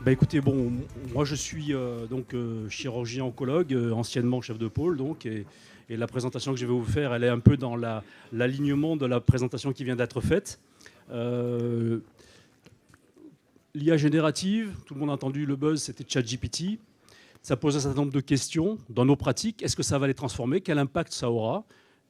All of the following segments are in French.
Écoutez, bon, moi je suis chirurgien oncologue, anciennement chef de pôle, et la présentation que je vais vous faire, elle est un peu dans l'alignement de la présentation qui vient d'être faite. Euh, L'IA générative, tout le monde a entendu le buzz, c'était ChatGPT. Ça pose un certain nombre de questions dans nos pratiques. Est-ce que ça va les transformer? Quel impact ça aura?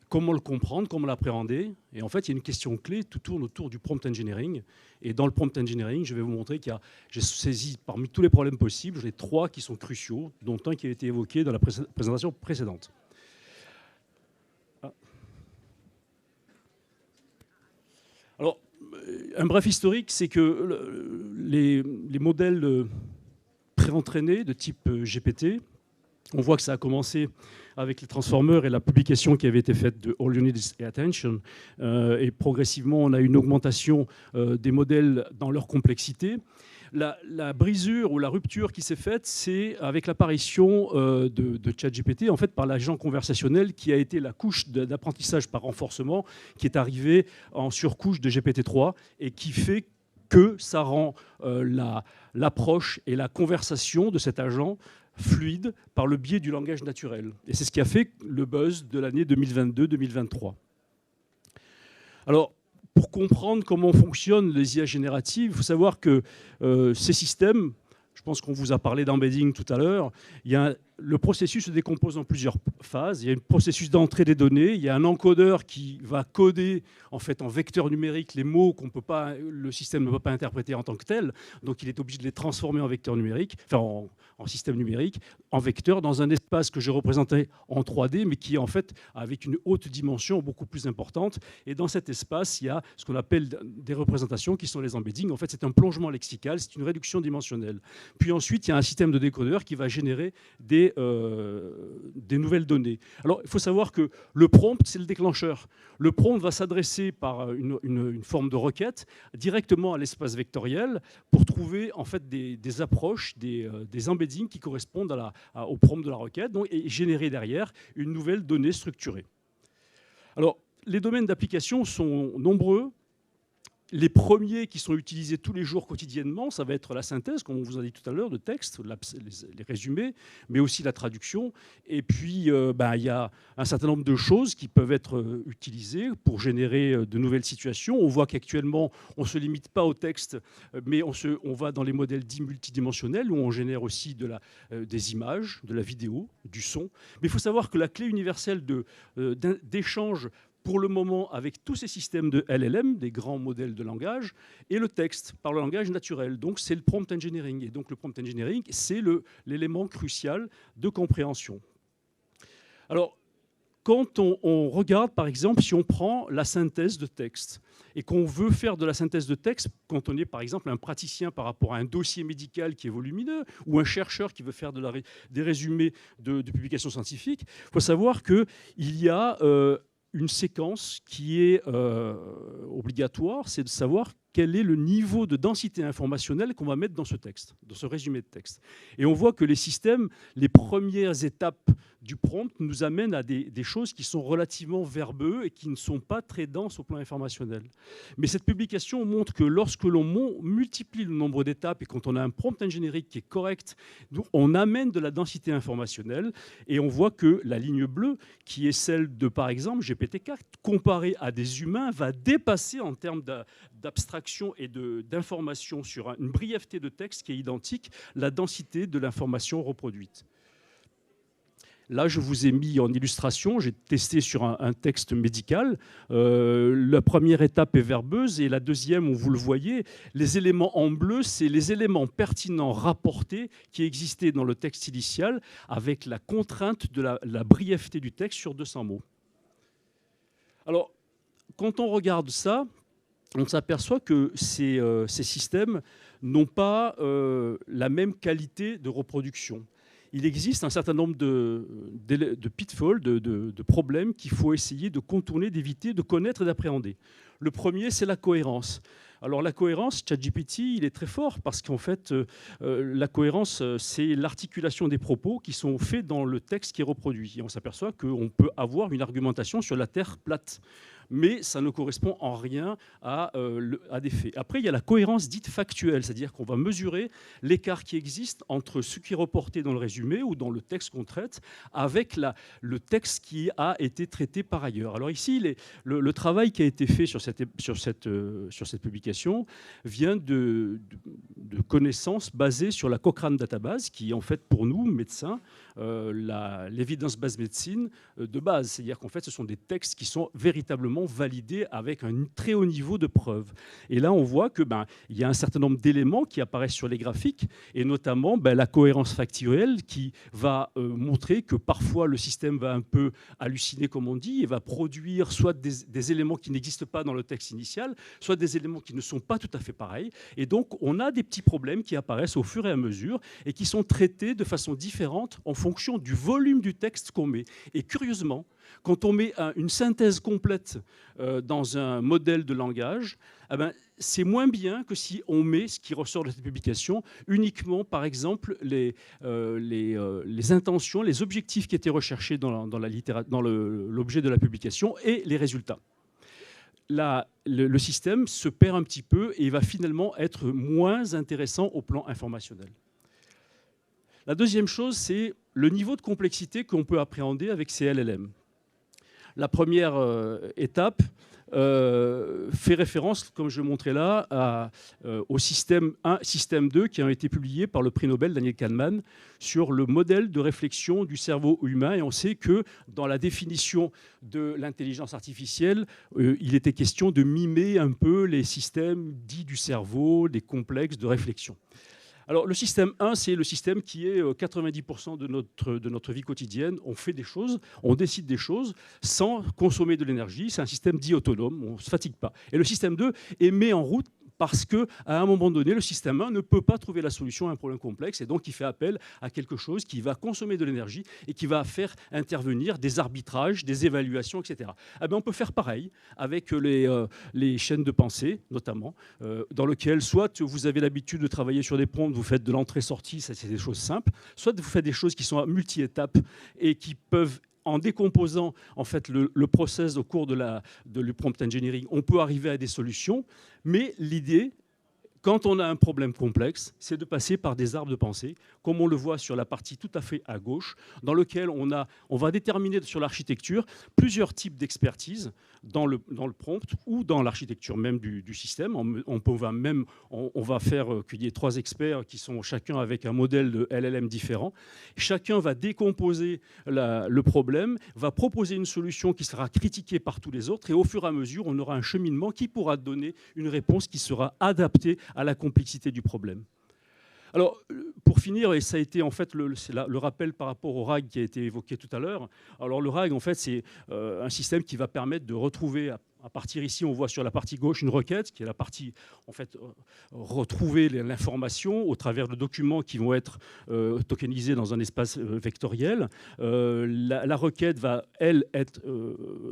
Comment le comprendre? Comment l'appréhender? Et en fait, il y a une question clé, tout tourne autour du prompt engineering. Et dans le prompt engineering, je vais vous montrer j'ai saisi parmi tous les problèmes possibles, j'ai 3 qui sont cruciaux, dont un qui a été évoqué dans la présentation précédente. Alors, un bref historique, c'est que les modèles pré-entraînés de type GPT, on voit que ça a commencé avec les transformers et la publication qui avait été faite de All You Need Is Attention. Et progressivement, on a une augmentation des modèles dans leur complexité. La brisure ou la rupture qui s'est faite, c'est avec l'apparition de ChatGPT, en fait, par l'agent conversationnel qui a été la couche d'apprentissage par renforcement qui est arrivée en surcouche de GPT-3 et qui fait que ça rend l'approche et la conversation de cet agent fluide par le biais du langage naturel. Et c'est ce qui a fait le buzz de l'année 2022-2023. Alors, pour comprendre comment fonctionnent les IA génératives, il faut savoir que ces systèmes, je pense qu'on vous a parlé d'embedding tout à l'heure, le processus se décompose en plusieurs phases. Il y a un processus d'entrée des données, il y a un encodeur qui va coder en fait en vecteur numérique les mots le système ne peut pas interpréter en tant que tel, donc il est obligé de les transformer en vecteur numérique, en système numérique, en vecteur, dans un espace que j'ai représenté en 3D, mais qui est en fait avec une haute dimension beaucoup plus importante. Et dans cet espace, il y a ce qu'on appelle des représentations qui sont les embeddings. En fait, c'est un plongement lexical, c'est une réduction dimensionnelle. Puis ensuite, il y a un système de décodeur qui va générer des nouvelles données. Alors, il faut savoir que le prompt, c'est le déclencheur. Le prompt va s'adresser par une forme de requête directement à l'espace vectoriel pour trouver en fait des approches, des embeddings qui correspondent au prompt de la requête, et générer derrière une nouvelle donnée structurée. Alors, les domaines d'application sont nombreux. Les premiers qui sont utilisés tous les jours quotidiennement, ça va être la synthèse, comme on vous a dit tout à l'heure, de texte, les résumés, mais aussi la traduction. Et puis, il y a un certain nombre de choses qui peuvent être utilisées pour générer de nouvelles situations. On voit qu'actuellement, on ne se limite pas au texte, mais on va dans les modèles dits multidimensionnels, où on génère aussi des images, de la vidéo, du son. Mais il faut savoir que la clé universelle d'échange pour le moment, avec tous ces systèmes de LLM, des grands modèles de langage, et le texte par le langage naturel. Donc, c'est le prompt engineering. Et donc, le prompt engineering, c'est l'élément crucial de compréhension. Alors, quand on regarde, par exemple, si on prend la synthèse de texte et qu'on veut faire de la synthèse de texte, quand on est, par exemple, un praticien par rapport à un dossier médical qui est volumineux ou un chercheur qui veut faire des résumés de publications scientifiques, il faut savoir qu'il y a une séquence qui est obligatoire, c'est de savoir quel est le niveau de densité informationnelle qu'on va mettre dans ce texte, dans ce résumé de texte. Et on voit que les systèmes, les premières étapes du prompt nous amènent à des choses qui sont relativement verbeux et qui ne sont pas très denses au plan informationnel. Mais cette publication montre que lorsque l'on multiplie le nombre d'étapes et quand on a un prompt engineering qui est correct, on amène de la densité informationnelle et on voit que la ligne bleue, qui est celle de, par exemple, GPT-4, comparée à des humains, va dépasser en termes d'abstraction et d'information sur une brièveté de texte qui est identique, la densité de l'information reproduite. Là, je vous ai mis en illustration, j'ai testé sur un texte médical. La première étape est verbeuse et la deuxième, vous le voyez, les éléments en bleu, c'est les éléments pertinents rapportés qui existaient dans le texte initial avec la contrainte de la brièveté du texte sur 200 mots. Alors, quand on regarde ça, on s'aperçoit que ces systèmes n'ont pas la même qualité de reproduction. Il existe un certain nombre de pitfalls, de problèmes qu'il faut essayer de contourner, d'éviter, de connaître et d'appréhender. Le premier, c'est la cohérence. Alors la cohérence, ChatGPT, il est très fort parce qu'en fait, la cohérence, c'est l'articulation des propos qui sont faits dans le texte qui est reproduit. Et on s'aperçoit qu'on peut avoir une argumentation sur la Terre plate. mais ça ne correspond en rien à des faits. Après, il y a la cohérence dite factuelle, c'est-à-dire qu'on va mesurer l'écart qui existe entre ce qui est reporté dans le résumé ou dans le texte qu'on traite avec le texte qui a été traité par ailleurs. Alors ici, le travail qui a été fait sur cette publication vient de connaissances basées sur la Cochrane Database, qui est en fait pour nous, médecins, l'évidence base médecine de base. C'est-à-dire qu'en fait, ce sont des textes qui sont véritablement validés avec un très haut niveau de preuve. Et là, on voit que il y a un certain nombre d'éléments qui apparaissent sur les graphiques, et notamment la cohérence factuelle qui va montrer que parfois le système va un peu halluciner, comme on dit, et va produire soit des éléments qui n'existent pas dans le texte initial, soit des éléments qui ne sont pas tout à fait pareils. Et donc, on a des petits problèmes qui apparaissent au fur et à mesure et qui sont traités de façon différente en fonction du volume du texte qu'on met. Et curieusement, quand on met une synthèse complète dans un modèle de langage, c'est moins bien que si on met ce qui ressort de cette publication uniquement, par exemple, les intentions, les objectifs qui étaient recherchés dans l'objet de la publication et les résultats. Le système se perd un petit peu et va finalement être moins intéressant au plan informationnel. La deuxième chose, c'est le niveau de complexité qu'on peut appréhender avec ces LLM. La première étape fait référence, comme je le montrais là, au système 1, système 2, qui a été publié par le prix Nobel Daniel Kahneman sur le modèle de réflexion du cerveau humain. Et on sait que dans la définition de l'intelligence artificielle, il était question de mimer un peu les systèmes dits du cerveau, des complexes de réflexion. Alors, le système 1, c'est le système qui est 90% de notre vie quotidienne. On fait des choses, on décide des choses sans consommer de l'énergie. C'est un système dit autonome, on ne se fatigue pas. Et le système 2 est mis en route parce qu'à un moment donné, le système 1 ne peut pas trouver la solution à un problème complexe et donc il fait appel à quelque chose qui va consommer de l'énergie et qui va faire intervenir des arbitrages, des évaluations, etc. On peut faire pareil avec les chaînes de pensée, notamment, dans lesquelles soit vous avez l'habitude de travailler sur des prompts, vous faites de l'entrée-sortie, ça c'est des choses simples, soit vous faites des choses qui sont à multi-étapes et qui peuvent, en décomposant en fait le process au cours de prompt engineering, on peut arriver à des solutions. Mais l'idée, quand on a un problème complexe, c'est de passer par des arbres de pensée, comme on le voit sur la partie tout à fait à gauche, dans lequel on va déterminer sur l'architecture plusieurs types d'expertise dans le prompt ou dans l'architecture même du système. On va faire qu'il y ait 3 experts qui sont chacun avec un modèle de LLM différent. Chacun va décomposer le problème, va proposer une solution qui sera critiquée par tous les autres, et au fur et à mesure, on aura un cheminement qui pourra donner une réponse qui sera adaptée à la complexité du problème. Alors, pour finir, et ça a été en fait le rappel par rapport au RAG qui a été évoqué tout à l'heure. Alors, le RAG, en fait, c'est un système qui va permettre de retrouver, à partir ici, on voit sur la partie gauche une requête, qui est la partie, en fait, retrouver l'information au travers de documents qui vont être tokenisés dans un espace vectoriel. La requête va, elle, être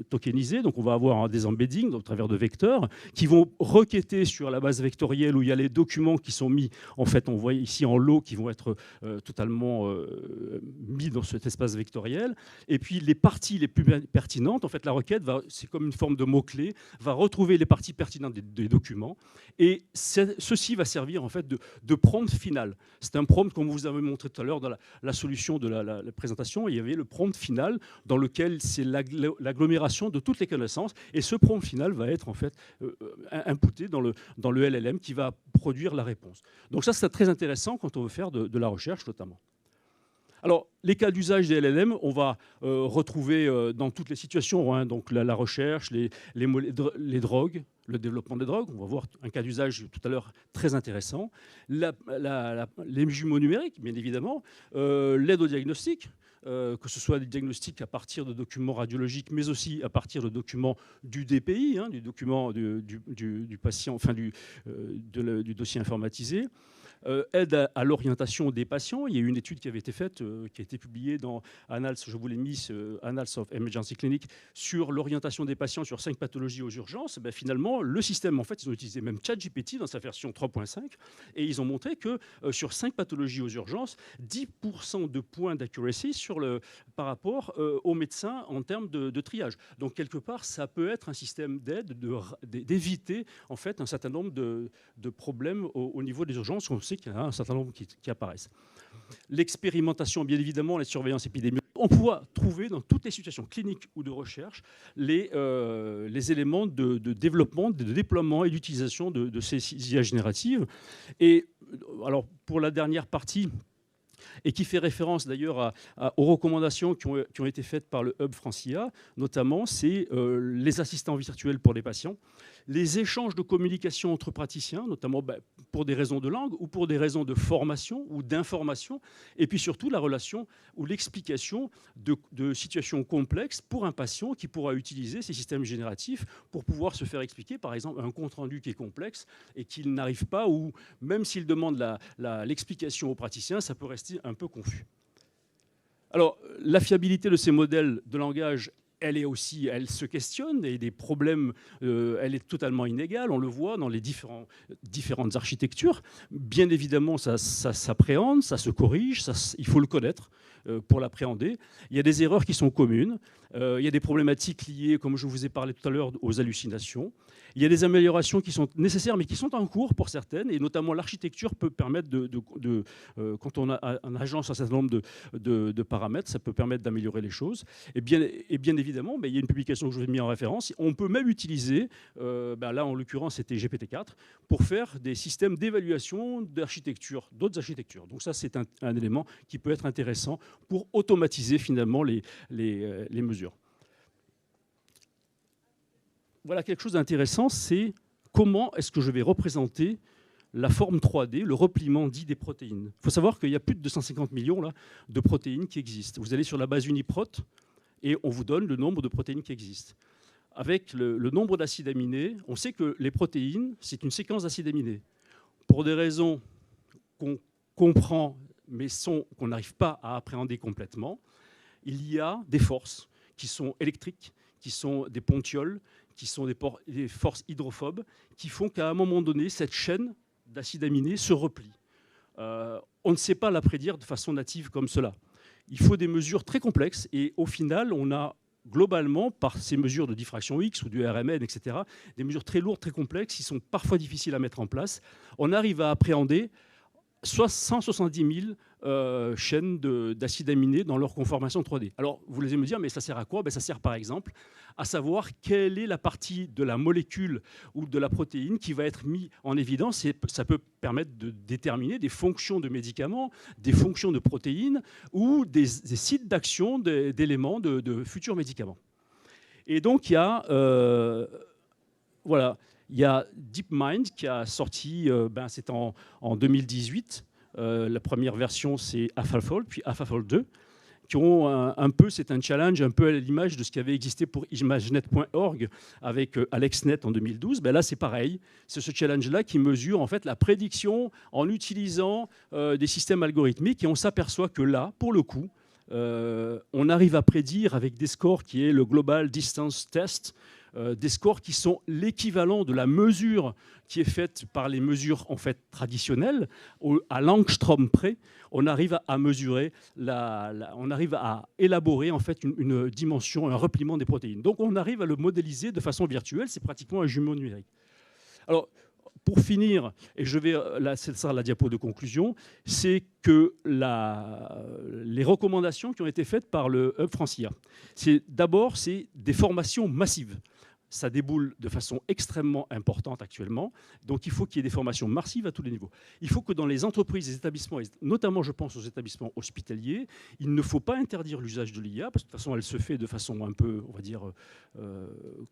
tokenisée, donc on va avoir des embeddings au travers de vecteurs qui vont requêter sur la base vectorielle où il y a les documents qui sont mis, en fait, on voit ici en lot, qui vont être totalement mis dans cet espace vectoriel. Et puis les parties les plus pertinentes, en fait, la requête, c'est comme une forme de mot-clé, va retrouver les parties pertinentes des documents, et ceci va servir en fait de prompt final. C'est un prompt, comme vous avez montré tout à l'heure dans la solution de la présentation, il y avait le prompt final dans lequel c'est l'agglomération de toutes les connaissances, et ce prompt final va être en fait inputé dans le LLM qui va produire la réponse. Donc ça, c'est très intéressant quand on veut faire de la recherche notamment. Alors, les cas d'usage des LLM, on va retrouver dans toutes les situations, hein, donc la recherche, les drogues, le développement des drogues. On va voir un cas d'usage tout à l'heure très intéressant. Les jumeaux numériques, bien évidemment, l'aide au diagnostic, que ce soit des diagnostics à partir de documents radiologiques, mais aussi à partir de documents du DPI, hein, du document du patient, enfin du dossier informatisé. aide à l'orientation des patients. Il y a eu une étude qui avait été faite, qui a été publiée dans Annals, je vous l'ai mis, Annals of Emergency Clinic, sur l'orientation des patients sur 5 pathologies aux urgences. Ben, finalement, le système, en fait, ils ont utilisé même ChatGPT dans sa version 3.5, et ils ont montré que sur 5 pathologies aux urgences, 10% de points d'accuracy par rapport aux médecins en termes de triage. Donc, quelque part, ça peut être un système d'aide, d'éviter en fait un certain nombre de problèmes au niveau des urgences. On sait qu'il y en a un certain nombre qui apparaissent. L'expérimentation, bien évidemment, la surveillance épidémiologique. On pourra trouver dans toutes les situations cliniques ou de recherche les éléments de développement, de déploiement et d'utilisation de ces IA génératives. Et alors, pour la dernière partie, et qui fait référence d'ailleurs aux recommandations qui ont été faites par le Hub Francia, notamment, c'est les assistants virtuels pour les patients, les échanges de communication entre praticiens, notamment pour des raisons de langue ou pour des raisons de formation ou d'information, et puis surtout la relation ou l'explication de situations complexes pour un patient qui pourra utiliser ces systèmes génératifs pour pouvoir se faire expliquer, par exemple, un compte-rendu qui est complexe et qu'il n'arrive pas, ou même s'il demande l'explication au praticien, ça peut rester un peu confus. Alors, la fiabilité de ces modèles de langage, elle se questionne, et des problèmes, elle est totalement inégale, on le voit dans les différentes architectures. Bien évidemment, ça s'appréhende, ça se corrige, il faut le connaître pour l'appréhender. Il y a des erreurs qui sont communes, il y a des problématiques liées, comme je vous ai parlé tout à l'heure, aux hallucinations. Il y a des améliorations qui sont nécessaires, mais qui sont en cours pour certaines, et notamment l'architecture peut permettre quand on agence un certain nombre de paramètres, ça peut permettre d'améliorer les choses. Et bien évidemment, il y a une publication que je vous ai mis en référence, on peut même utiliser, là en l'occurrence c'était GPT-4, pour faire des systèmes d'évaluation d'architecture, d'autres architectures. Donc ça, c'est un élément qui peut être intéressant pour automatiser finalement les mesures. Voilà quelque chose d'intéressant, c'est comment est-ce que je vais représenter la forme 3D, le repliement dit des protéines. Il faut savoir qu'il y a plus de 250 millions là, de protéines qui existent. Vous allez sur la base Uniprot et on vous donne le nombre de protéines qui existent. Avec le nombre d'acides aminés, on sait que les protéines, c'est une séquence d'acides aminés. Pour des raisons qu'on comprend, mais qu'on n'arrive pas à appréhender complètement, il y a des forces qui sont électriques, qui sont des pontioles, qui sont des forces hydrophobes, qui font qu'à un moment donné, cette chaîne d'acides aminés se replie. On ne sait pas la prédire de façon native comme cela. Il faut des mesures très complexes, et au final, on a globalement, par ces mesures de diffraction X ou du RMN, etc., des mesures très lourdes, très complexes, qui sont parfois difficiles à mettre en place. On arrive à appréhender 170 000 chaînes d'acides aminés dans leur conformation 3D. Alors, vous allez me dire, mais ça sert à quoi? Ça sert par exemple à savoir quelle est la partie de la molécule ou de la protéine qui va être mise en évidence. Et ça peut permettre de déterminer des fonctions de médicaments, des fonctions de protéines ou des sites d'action d'éléments de futurs médicaments. Et donc, il y a... voilà. Il y a DeepMind qui a sorti, c'est en 2018, la première version c'est AlphaFold, puis AlphaFold 2, qui ont c'est un challenge un peu à l'image de ce qui avait existé pour ImageNet.org avec AlexNet en 2012. Là c'est pareil, c'est ce challenge-là qui mesure en fait la prédiction en utilisant des systèmes algorithmiques, et on s'aperçoit que là, pour le coup, on arrive à prédire avec des scores qui est le Global Distance Test, des scores qui sont l'équivalent de la mesure qui est faite par les mesures en fait traditionnelles, à l'angstrom près. On arrive à mesurer, on arrive à élaborer en fait une dimension, un repliement des protéines. Donc on arrive à le modéliser de façon virtuelle, c'est pratiquement un jumeau numérique. Alors, pour finir, et je vais, là, c'est ça la diapo de conclusion, c'est que les recommandations qui ont été faites par le Hub Francia, d'abord, c'est des formations massives. Ça déboule de façon extrêmement importante actuellement. Donc, il faut qu'il y ait des formations massives à tous les niveaux. Il faut que dans les entreprises, les établissements, et notamment, je pense aux établissements hospitaliers, il ne faut pas interdire l'usage de l'IA, parce que de toute façon, elle se fait de façon un peu, on va dire,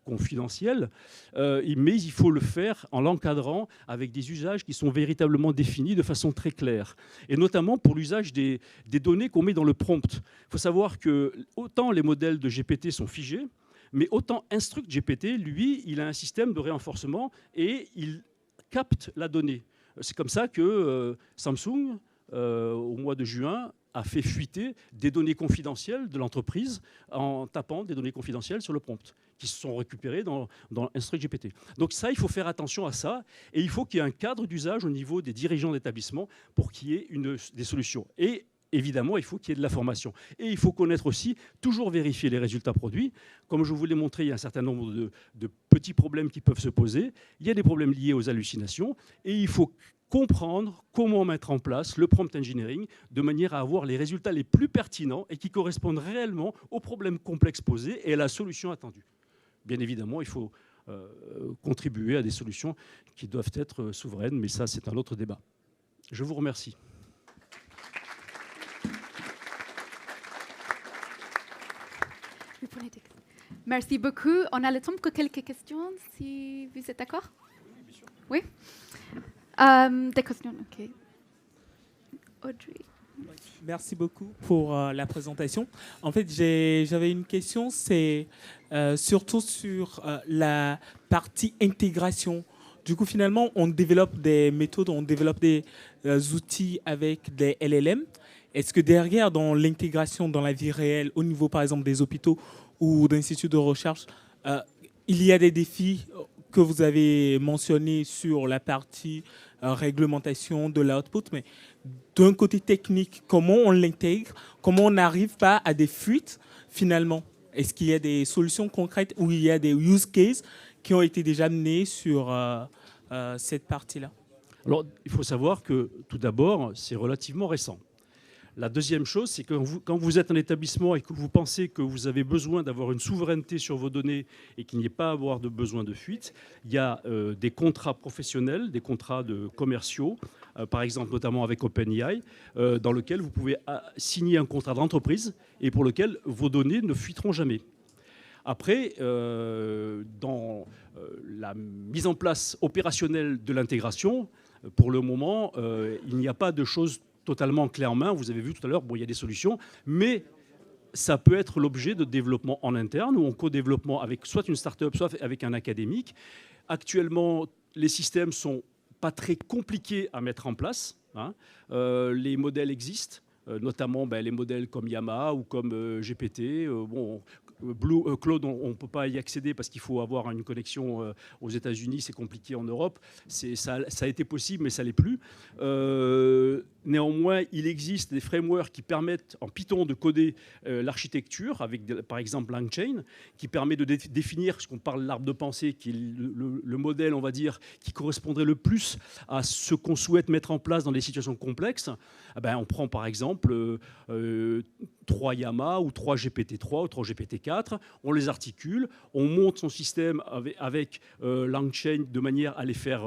confidentielle. Mais il faut le faire en l'encadrant avec des usages qui sont véritablement définis de façon très claire. Et notamment pour l'usage des données qu'on met dans le prompt. Il faut savoir que autant les modèles de GPT sont figés, mais autant Instruct GPT, lui, il a un système de renforcement et il capte la donnée. C'est comme ça que Samsung, au mois de juin, a fait fuiter des données confidentielles de l'entreprise en tapant des données confidentielles sur le prompt, qui se sont récupérées dans InstructGPT. Donc ça, il faut faire attention à ça, et il faut qu'il y ait un cadre d'usage au niveau des dirigeants d'établissement pour qu'il y ait des solutions. Et évidemment, il faut qu'il y ait de la formation. Et il faut connaître aussi, toujours vérifier les résultats produits. Comme je vous l'ai montré, il y a un certain nombre de petits problèmes qui peuvent se poser. Il y a des problèmes liés aux hallucinations, et il faut comprendre comment mettre en place le prompt engineering de manière à avoir les résultats les plus pertinents et qui correspondent réellement aux problèmes complexes posés et à la solution attendue. Bien évidemment, il faut contribuer à des solutions qui doivent être souveraines, mais ça, c'est un autre débat. Je vous remercie. Merci beaucoup. On a le temps pour quelques questions, si vous êtes d'accord? Oui, bien sûr. Oui. Des questions, ok. Audrey. Merci beaucoup pour la présentation. En fait, j'avais une question, c'est surtout sur la partie intégration. Du coup, finalement, on développe des méthodes, on développe des outils avec des LLM. Est-ce que derrière, dans l'intégration dans la vie réelle, au niveau, par exemple, des hôpitaux ou d'instituts de recherche, il y a des défis que vous avez mentionnés sur la partie réglementation de l'output, mais d'un côté technique, comment on l'intègre, comment on n'arrive pas à des fuites finalement? Est-ce qu'il y a des solutions concrètes ou il y a des use cases qui ont été déjà menés sur cette partie-là? Alors, il faut savoir que tout d'abord, c'est relativement récent. La deuxième chose, c'est que quand vous êtes un établissement et que vous pensez que vous avez besoin d'avoir une souveraineté sur vos données et qu'il n'y ait pas à avoir de besoin de fuite, il y a des contrats professionnels, des contrats commerciaux, par exemple notamment avec OpenAI, dans lequel vous pouvez signer un contrat d'entreprise et pour lequel vos données ne fuiteront jamais. Après, dans la mise en place opérationnelle de l'intégration, pour le moment, il n'y a pas de choses totalement clé en main. Vous avez vu tout à l'heure, bon, il y a des solutions, mais ça peut être l'objet de développement en interne ou en co-développement avec soit une start-up, soit avec un académique. Actuellement, les systèmes sont pas très compliqués à mettre en place. Hein. Les modèles existent, notamment les modèles comme Llama ou comme GPT. Bon, Claude, on ne peut pas y accéder parce qu'il faut avoir une connexion aux États-Unis, c'est compliqué en Europe. Ça a été possible, mais ça ne l'est plus. Néanmoins, il existe des frameworks qui permettent en Python de coder l'architecture, avec par exemple LangChain, qui permet de définir ce qu'on parle l'arbre de pensée, qui est le modèle, on va dire, qui correspondrait le plus à ce qu'on souhaite mettre en place dans des situations complexes. On prend par exemple 3 Llama ou 3 GPT-3 ou 3 GPT-4, on les articule, on monte son système avec LangChain de manière à les faire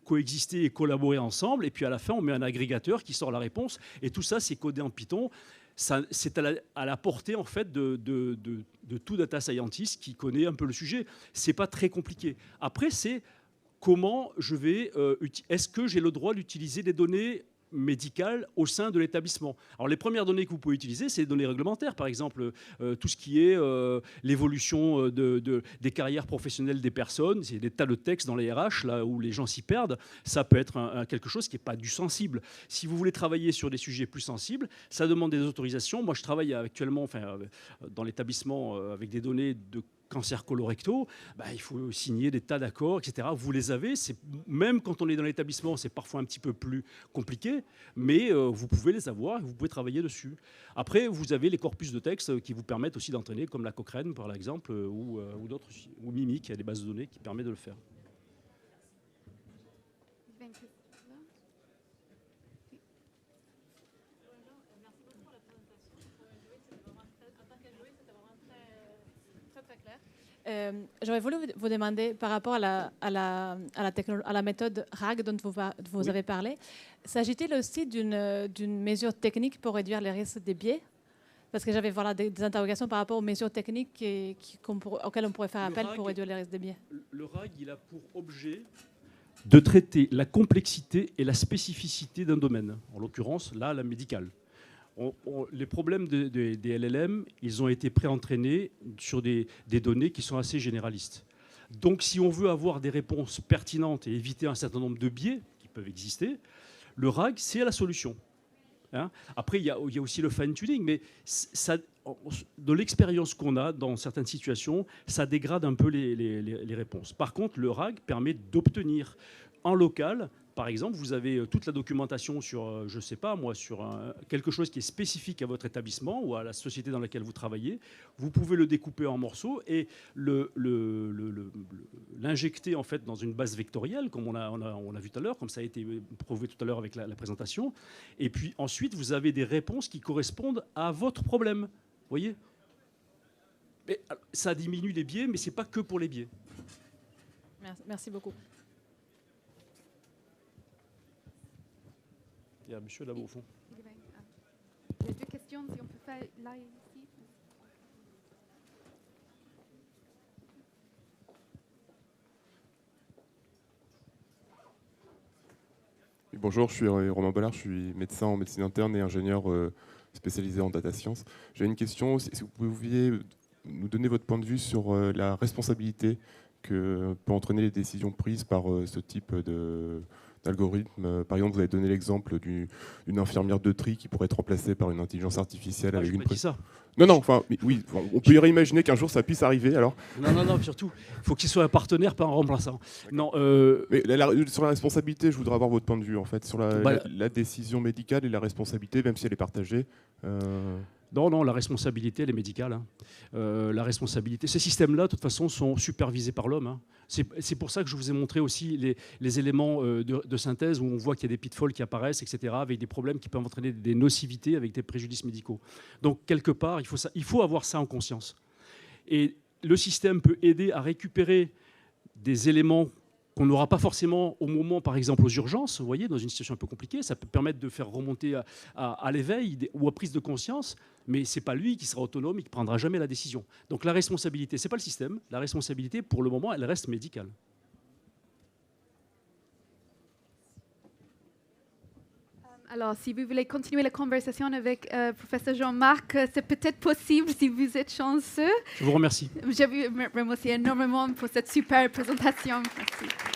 coexister et collaborer ensemble, et puis à la fin on met un agrégateur qui sort la réponse, et tout ça c'est codé en Python. C'est à la portée en fait de tout data scientist qui connaît un peu le sujet. C'est pas très compliqué. Après, c'est comment je vais... est-ce que j'ai le droit d'utiliser des données médicales au sein de l'établissement? Alors les premières données que vous pouvez utiliser, c'est les données réglementaires, par exemple tout ce qui est l'évolution des carrières professionnelles des personnes. C'est des tas de textes dans les RH là où les gens s'y perdent. Ça peut être quelque chose qui n'est pas du sensible. Si vous voulez travailler sur des sujets plus sensibles, ça demande des autorisations. Moi je travaille actuellement dans l'établissement avec des données de cancer colorectal, il faut signer des tas d'accords, etc. Vous les avez. Même quand on est dans l'établissement, c'est parfois un petit peu plus compliqué, mais vous pouvez les avoir et vous pouvez travailler dessus. Après, vous avez les corpus de texte qui vous permettent aussi d'entraîner, comme la Cochrane, par exemple, ou d'autres, ou Mimic, il y a des bases de données qui permettent de le faire. J'aurais voulu vous demander par rapport à la méthode RAG dont vous avez parlé, s'agit-il aussi d'une mesure technique pour réduire les risques des biais? Parce que j'avais des interrogations par rapport aux mesures techniques auxquelles on pourrait faire appel pour réduire les risques des biais. Le RAG, il a pour objet de traiter la complexité et la spécificité d'un domaine, en l'occurrence, là, la médicale. Les problèmes des LLM, ils ont été pré-entraînés sur des données qui sont assez généralistes. Donc si on veut avoir des réponses pertinentes et éviter un certain nombre de biais, qui peuvent exister. Le RAG, c'est la solution. Hein. Après, il y a aussi le fine-tuning, mais ça, de l'expérience qu'on a dans certaines situations, ça dégrade un peu les réponses. Par contre, le RAG permet d'obtenir en local. Par exemple, vous avez toute la documentation sur, je ne sais pas moi, sur quelque chose qui est spécifique à votre établissement ou à la société dans laquelle vous travaillez. Vous pouvez le découper en morceaux et l'injecter en fait dans une base vectorielle, comme on a vu tout à l'heure, comme ça a été prouvé tout à l'heure avec la présentation. Et puis ensuite, vous avez des réponses qui correspondent à votre problème. Vous voyez ? Mais, ça diminue les biais, mais ce n'est pas que pour les biais. Merci beaucoup. Il y a un monsieur là-bas au fond. Il y a 2 questions, si on peut faire là et ici. Bonjour, je suis Romain Bollard, je suis médecin en médecine interne et ingénieur spécialisé en data science. J'ai une question, si vous pouviez nous donner votre point de vue sur la responsabilité que peut entraîner les décisions prises par ce type d'algorithme. Par exemple, vous avez donné l'exemple d'une infirmière de tri qui pourrait être remplacée par une intelligence artificielle avec une... ça. Non, enfin, oui, on peut y réimaginer qu'un jour ça puisse arriver, alors. Non, surtout, il faut qu'il soit un partenaire, pas un remplaçant. Non, Mais sur la responsabilité, je voudrais avoir votre point de vue, en fait, sur la décision médicale et la responsabilité, même si elle est partagée. Non, la responsabilité, elle est médicale. Hein. La responsabilité, ces systèmes-là, de toute façon, sont supervisés par l'homme. Hein. C'est pour ça que je vous ai montré aussi les éléments de synthèse où on voit qu'il y a des pitfalls qui apparaissent, etc., avec des problèmes qui peuvent entraîner des nocivités, avec des préjudices médicaux. Donc, quelque part, il faut avoir ça en conscience. Et le système peut aider à récupérer des éléments qu'on n'aura pas forcément au moment, par exemple, aux urgences, vous voyez, dans une situation un peu compliquée. Ça peut permettre de faire remonter à l'éveil ou à prise de conscience, mais ce n'est pas lui qui sera autonome et qui ne prendra jamais la décision. Donc la responsabilité, ce n'est pas le système. La responsabilité, pour le moment, elle reste médicale. Alors, si vous voulez continuer la conversation avec professeur Jean-Marc, c'est peut-être possible si vous êtes chanceux. Je vous remercie. Je vous remercie énormément pour cette super présentation. Merci.